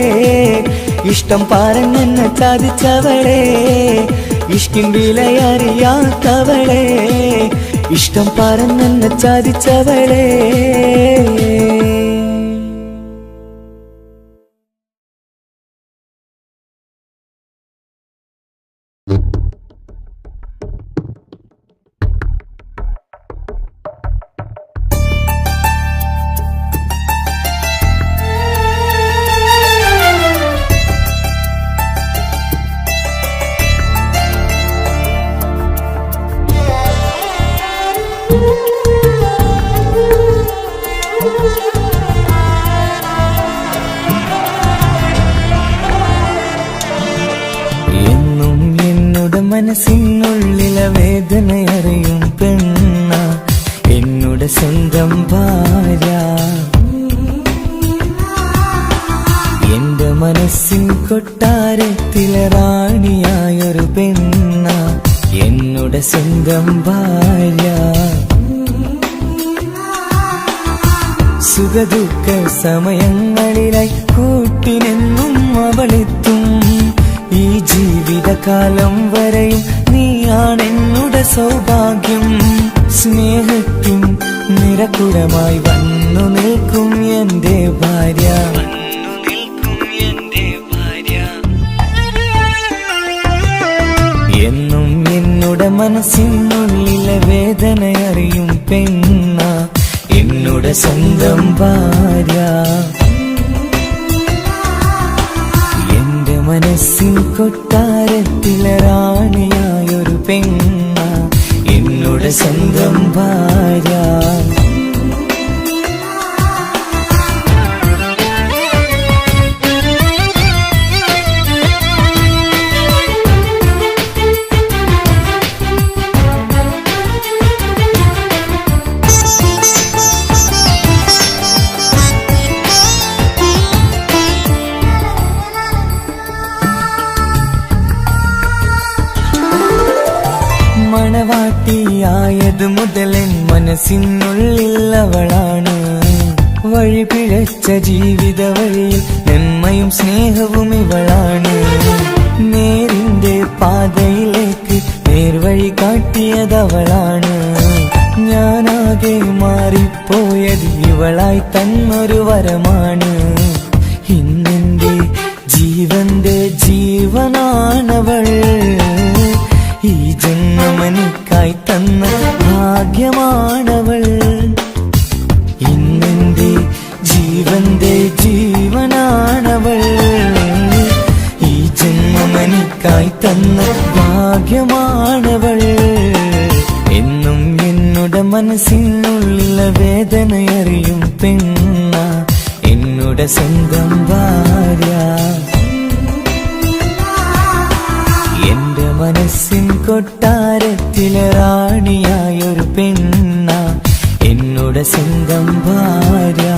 ഇഷ്ടം പറഞ്ഞെന്നെ ചതിച്ചവളെ ഇഷ്ടിൻ വിലയറിയാത്തവളെ ഇഷ്ടം പറഞ്ഞെന്നെ ചതിച്ചവളെ മനസ്സിനുള്ളിലെ വേദനയറിയും പെണ്ണ എന്നുടെ സ്വന്തം ഭാര്യ എന്റെ മനസ്സിൻ കൊട്ടാരത്തിലെ റാണിയായൊരു പെണ്ണ എന്നുടെ സ്വന്തം ഭാര്യ സുഖദുഃഖ സമയങ്ങളിലായി കൂട്ടിനെന്നും അവളെത്തും ഈ ജീവിതകാലം വരെയും നീയാണെന്നുടെ സൗഭാഗ്യം സ്നേഹത്തിൻ നിറകുടമായി വന്നു നിൽക്കും എന്റെ ഭാര്യ എന്നും എന്നുടെ മനസ്സിനുള്ളിലെ വേദനയറിയും പെണ്ണ എന്നുടെ സ്വന്തം ഭാര്യ മനസ്സിൻ കൊട്ടാരത്തിലെ റാണിയായൊരു പെണ്ണ എന്നുടെ സ്വന്തം ഭാര്യ മണവാട്ടിയായത് മുതലൻ മനസ്സിനുള്ളിൽ അവളാണ് വഴി പിഴച്ച ജീവിത വഴിയിൽ നന്മയും സ്നേഹവും ഇവളാണ് നേരിന്റെ പാതയിലേക്ക് നേർവഴി കാട്ടിയതവളാണ് ഞാനാകെ മാറിപ്പോയത് ഇവളായി തന്നൊരു വരമാണ് ഇന്നെന്റെ ജീവന്റെ ജീവനാണവൾ ഈ ജന്മനിക്കായി തന്ന ഭാഗ്യമാണവൾ ഇന്നെന്റെ ജീവന്റെ ജീവനാണവൾ ഈ ജന്മനിക്കായി തന്ന ഭാഗ്യമാണവൾ എന്നും എന്നുടെ മനസ്സിനുള്ളിലെ വേദനയറിയും പെണ്ണ എന്നുടെ സ്വന്തം ഭാര്യ എന്റെ മനസ്സിൻ കൊട്ടാരത്തിലെ റാണിയായൊരു പെണ്ണ എന്നുടെ സ്വന്തം ഭാര്യ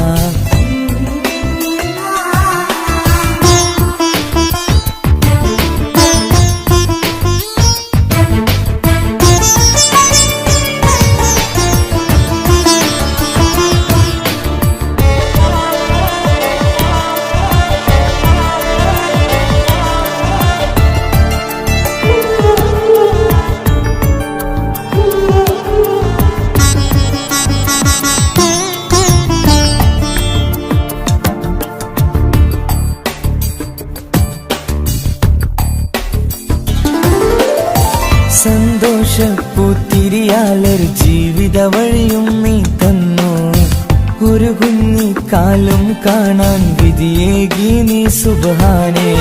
സന്തോഷപ്പൂത്തിരിയാലൊരു ജീവിത വഴിയും നീ തന്നു ഒരു കുഞ്ഞിക്കാലും കാണാൻ വിധിയേകി നീ സുബ്ഹാനേ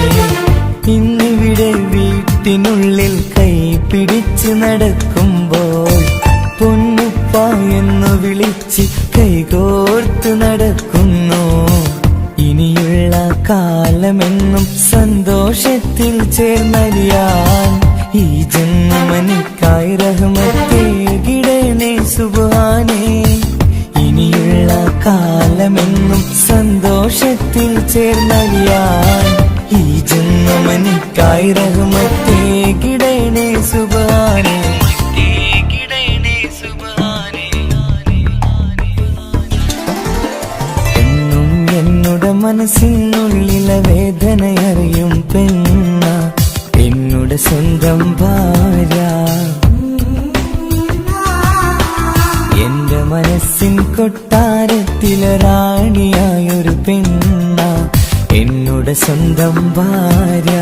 ഇന്നിവിടെ വീട്ടിനുള്ളിൽ കൈ പിടിച്ച് നടക്കുമ്പോൾ പൊന്നുപ്പ എന്നു വിളിച്ച് കൈകോർത്ത് നടക്കുന്നു ഇനിയുള്ള കാലമെന്നും സന്തോഷത്തിൽ ചേർന്നലിയാൻ ഈ ജന്മനിക്കായി റഹ്മത്തേകിടണേ സുബ്ഹാനേ ഇനിയുള്ള സ്വർഗത്തിൽ ചേർന്നലിയാൻ ഈ ജന്മമനിക്കായി റഹ്മത്തേ കിടേണേ സുബ്ഹാനേ. എന്നും എന്നുടെ മനസ്സിനുള്ളിലെ വേദനയറിയും പെണ്ണ എന്നുടെ സ്വന്തം ഭാര്യ. എന്റെ മനസ്സിൻ കൊട്ടാരത്തിലെ റാണിയായൊരു പെണ്ണ എന്നുടെ സ്വന്തം ഭാര്യ.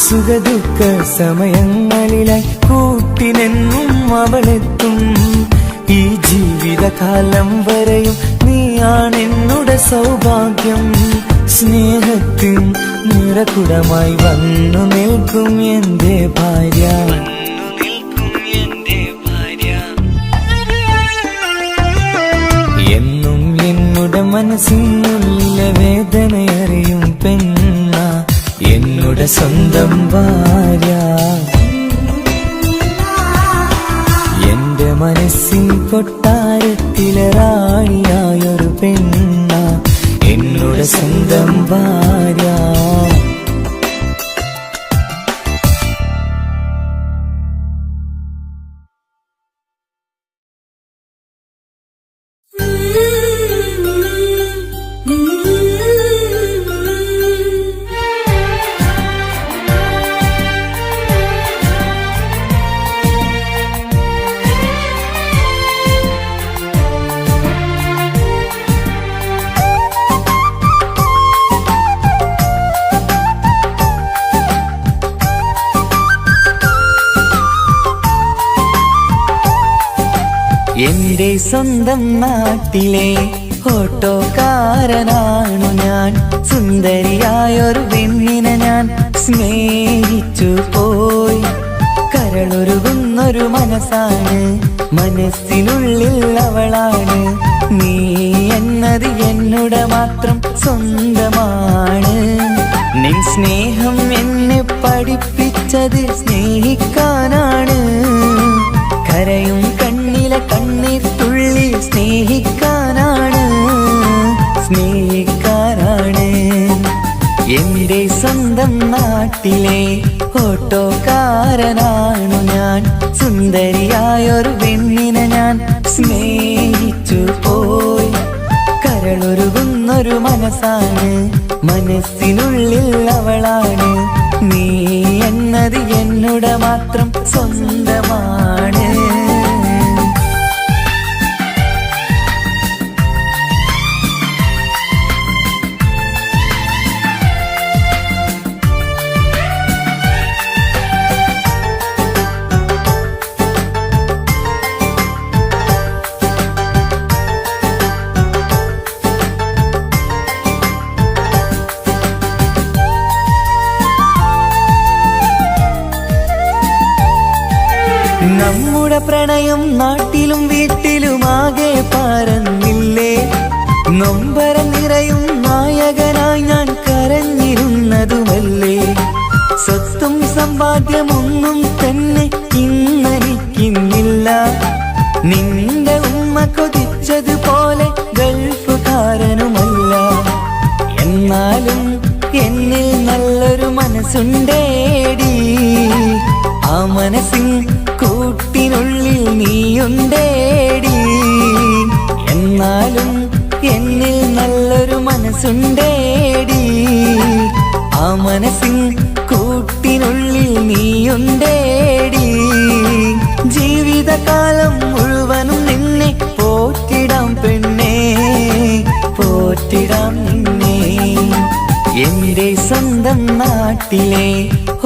സുഖദുഃഖ സമയങ്ങളിലായി കൂട്ടിനെന്നും അവളെത്തും. ഈ ജീവിതകാലം വരെയും നീയാണെന്നുടെ സൗഭാഗ്യം. സ്നേഹത്തിൻ നിറകുടമായി വന്നു നിൽക്കും എന്റെ ഭാര്യ. എന്നും എന്നുടെ മനസ്സിനുള്ളിലെ വേദനയറിയും പെണ്ണ എന്നുടെ സ്വന്തം ഭാര്യ. എന്റെ മനസ്സിൻ കൊട്ടാരത്തിലെ റാണിയായൊരു പെണ്ണ എന്നുടെ സ്വന്തം ഭാര്യ. എന്റെ സ്വന്തം നാട്ടിലെ ഓട്ടോക്കാരനാണു ഞാൻ. സുന്ദരിയായൊരു പെണ്ണിനെ ഞാൻ സ്നേഹിച്ചു പോയി. കരളൊരുകുന്നൊരു മനസ്സാണ്, മനസ്സിനുള്ളിൽ അവളാണ്. നീ എന്നത് എന്നുടെ മാത്രം സ്വന്തമാണ്. നിൻ സ്നേഹം എന്നെ പഠിപ്പിച്ചത് സ്നേഹിക്കാനാണ്. കരയും കണ്ണിലെ കണ്ണീർ തുള്ളി സ്നേഹിക്കാനാണ്, സ്നേഹിക്കാനാണ്. എന്റെ സ്വന്തം നാട്ടിലെ ഓട്ടോക്കാരനാണു ഞാൻ. സുന്ദരിയായൊരു പെണ്ണിനെ ഞാൻ സ്നേഹിച്ചു പോയി. കരളൊരുകുന്നൊരു മനസ്സാണ്, മനസ്സിനുള്ളിൽ അവളാണ്. നീ എന്നത് എന്നുടെ മാത്രം സ്വന്തമാണ്. നമ്മുടെ പ്രണയം നാട്ടിലും വീട്ടിലുമാകെ പരന്നില്ലേ. നൊമ്പരം നിറയും നായകനായി ഞാൻ കരഞ്ഞിരുന്നതുമല്ലേ. സ്വത്തും സമ്പാദ്യമൊന്നും തന്നെ ഇന്നെനിക്കിന്നില്ല. നിന്റെ ഉമ്മ കൊതിച്ചതുപോലെ ഗൾഫുകാരനുമല്ല. എന്നാലും എന്നിൽ നല്ലൊരു മനസ്സുണ്ടേടി. ആ മനസ്സിൻ കൂട്ടിനുള്ളിൽ നീയുണ്ടേടി. എന്നാലും എന്നിൽ നല്ലൊരു മനസ്സുണ്ടേടി. ആ മനസ്സിൻ കൂട്ടിനുള്ളിൽ നീയുണ്ടേടി. ജീവിതകാലം മുഴുവനും നിന്നെ പോറ്റിടാം പെണ്ണേ, പോറ്റിടാം നിന്നെ. എന്റെ സ്വന്തം നാട്ടിലെ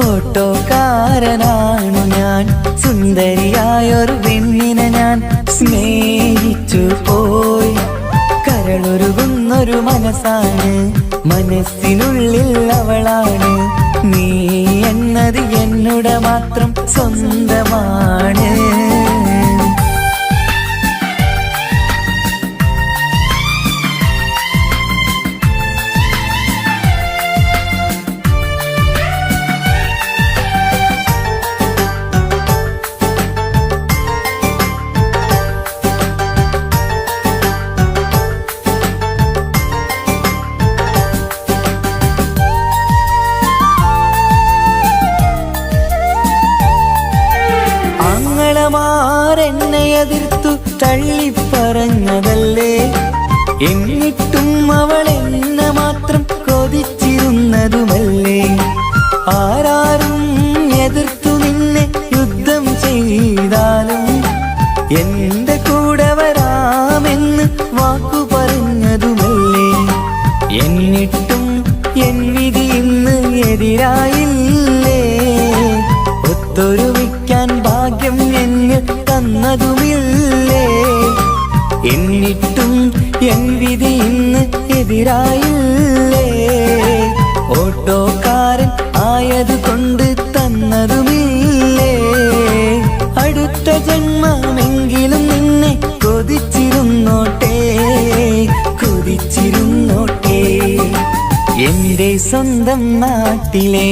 ഓട്ടോക്കാരനാണു ഞാൻ. സുന്ദരിയായൊരു പെണ്ണിനെ ഞാൻ സ്നേഹിച്ചു പോയി. കരളൊരുകുന്നൊരു മനസ്സാണ്, മനസ്സിനുള്ളിൽ അവളാണ്. നീ എന്നത് എന്നുടെ മാത്രം സ്വന്തമാണ്. തള്ളിപ്പറഞ്ഞതല്ലേ. എന്നിട്ടും അവൾ എന്നെ മാത്രം കൊതിച്ചിരുന്നതുമല്ലേ. ആരാരും എതിർത്തു നിന്നെ യുദ്ധം ചെയ്താലും എന്റെ കൂടെ വരാമെന്ന് വാക്കു പറഞ്ഞതുമല്ലേ. എന്നിട്ടും എൻ വിധി ഇന്ന് എതിരായില്ലേ. ഒത്തൊരുമിക്കാൻ ഭാഗ്യം എന്നെ തന്നതുമില്ലേ. എന്നിട്ടും എൻ വിധി ഇന്ന് എതിരായില്ലേ. ഓട്ടോക്കാരൻ ആയതുകൊണ്ട് തന്നതുമില്ലേ. അടുത്ത ജന്മമെങ്കിലും നിന്നെ കൊതിച്ചിരുന്നോട്ടെ, കൊതിച്ചിരുന്നോട്ടെ. എന്റെ സ്വന്തം നാട്ടിലെ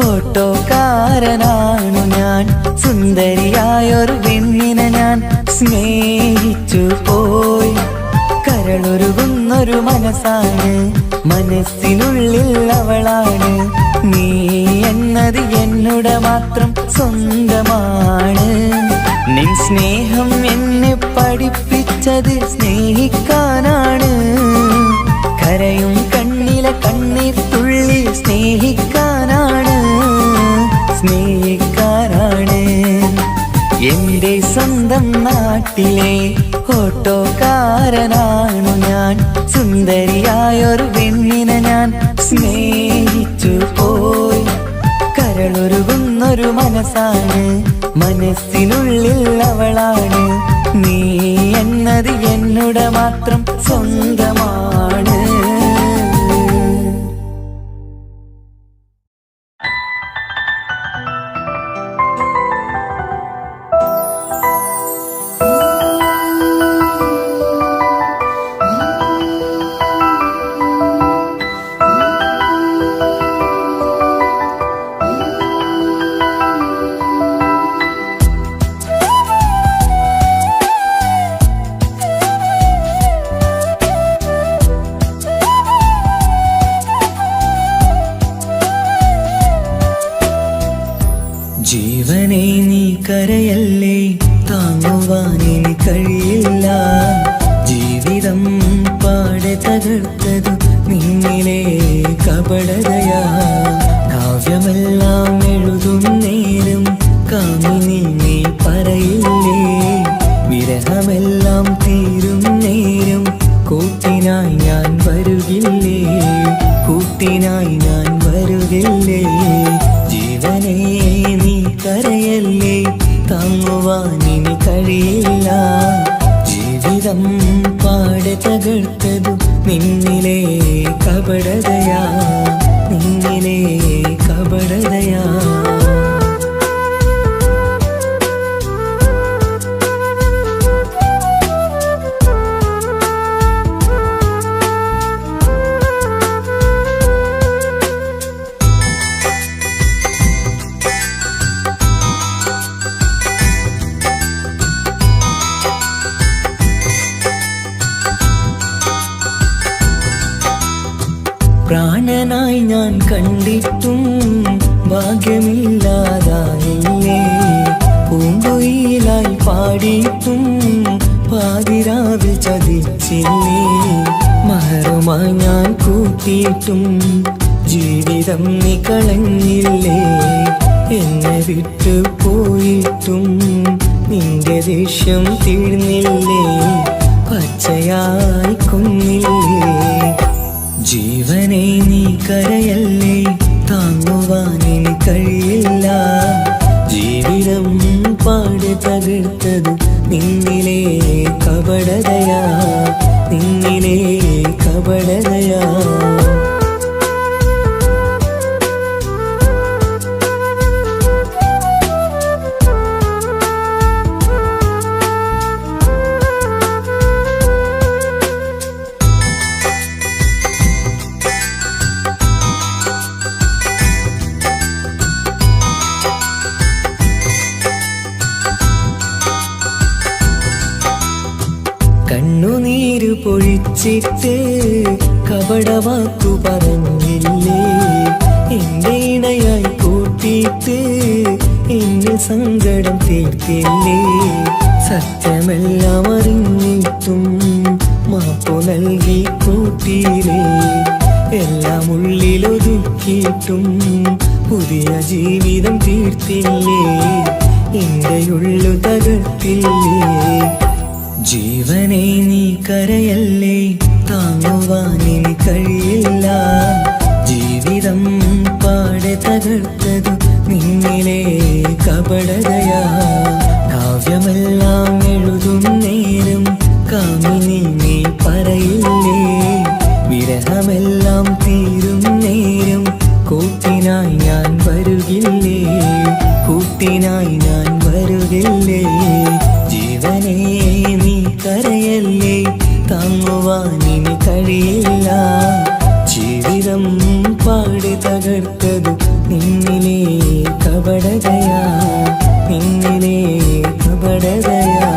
ഓട്ടോക്കാരനാണു ഞാൻ. സുന്ദരിയായൊരു പെണ്ണിനെ ഞാൻ സ്നേഹിച്ചു പോയി. കരളൊരുകുന്നൊരു മനസ്സാണ്, മനസ്സിനുള്ളിൽ അവളാണ്. നീ എന്നത് എന്നുടെ മാത്രം സ്വന്തമാണ്. നിൻ സ്നേഹം എന്നെ പഠിപ്പിച്ചത് സ്നേഹിക്കാനാണ്. കരയും കണ്ണിലെ കണ്ണീർ തുള്ളി സ്നേഹിക്കാനാണ്, സ്നേഹിക്കാനാണ്. എന്റെ സ്വന്തം നാട്ടിലെ ഓട്ടോക്കാരനാണു ഞാൻ. സുന്ദരിയായൊരു പെണ്ണിനെ ഞാൻ സ്നേഹിച്ചു പോയി. കരളൊരുകുന്നൊരു മനസ്സാണ്, മനസ്സിനുള്ളിൽ അവളാണ്. നീ എന്നത് എന്നുടെ മാത്രം സ്വന്തമാണ്. ജീവനെ നീ കരയല്ലേ, താങ്ങുവാനിനി കഴിയില്ല. ജീവിതം പാടെ തകർത്തതു നിന്നിലെ കപടതയാ. കാവ്യമെല്ലാം എഴുതും നേരം കാമിനി നീ പറയില്ലേ. വിരഹമെല്ലാം തീരും നേരം കൂട്ടിനായി ഞാൻ വരുകില്ലേ, കൂട്ടിനായി ഞാൻ വരുകില്ലേ. ജീവനെ നീ കരയല്ലേ, താങ്ങുവാനിനി കഴിയില്ല. ജീവിതം പാടെ തകർത്തതു നിന്നിലെ കപടതയാ, നിന്നിലെ കപടതയാ. പ്രാണനായി ഞാൻ കണ്ടിട്ടും ഭാഗ്യമില്ലാതായില്ലേ. പൂങ്കുയിലായി പാടിയിട്ടും പാതിരാവിൽ ചതിച്ചില്ലേ. മഹറുമായി ഞാൻ കൂട്ടിയിട്ടും ജീവിതം നീ കളഞ്ഞില്ലേ. എന്നെ വിട്ടു പോയിട്ടും നിന്റെ ദേഷ്യം തീർന്നില്ലേ, പച്ചയായി കൊന്നില്ലേ. ജീവനെ നീ കരയല്ലേ, താങ്ങുവാനിനി കഴിയില്ല. ജീവിതം പാടെ തകർത്തത് നിന്നിലെ കപടതയാ, നിന്നിലെ കപടതയാ. കണ്ണുനീര് പൊഴിച്ചിട്ട് കപടവാക്കു പറഞ്ഞില്ലേ. എന്റെ ഇണയായി കൂട്ടിയിട്ട് എന്നെ സങ്കടം തീർത്തില്ലേ. സത്യമെല്ലാം അറിഞ്ഞിട്ടും മാപ്പു നൽകി കൂട്ടിയിലേ എല്ലാം ഉള്ളിലൊതുക്കിയിട്ടും പുതിയ ജീവിതം തീർത്തില്ലേ എന്റെ ഉള്ളു തകർത്തില്ലേ ജീവനെ നീ കരയല്ലേ താങ്ങുവാനിനി കഴിയില്ല ജീവിതം പാടെ തകർത്തതു നിന്നിലെ കപടതയാ കാവ്യമെല്ലാം എഴുതും നേരം കാമിനി നീ പറയില്ലേ വിരഹമെല്ലാം തീരും നേരം കൂട്ടിനായി ഞാൻ വരുകില്ലേ കൂട്ടിനായി ഞാൻ വരുകില്ലേ ജീവനെ നീ കരയല്ലേ താങ്ങുവാനിനി കഴിയില്ല ജീവിതം പാടി തകർത്തത് നിന്നിലെ കപടതയാ നിന്നിലെ കപടതയാ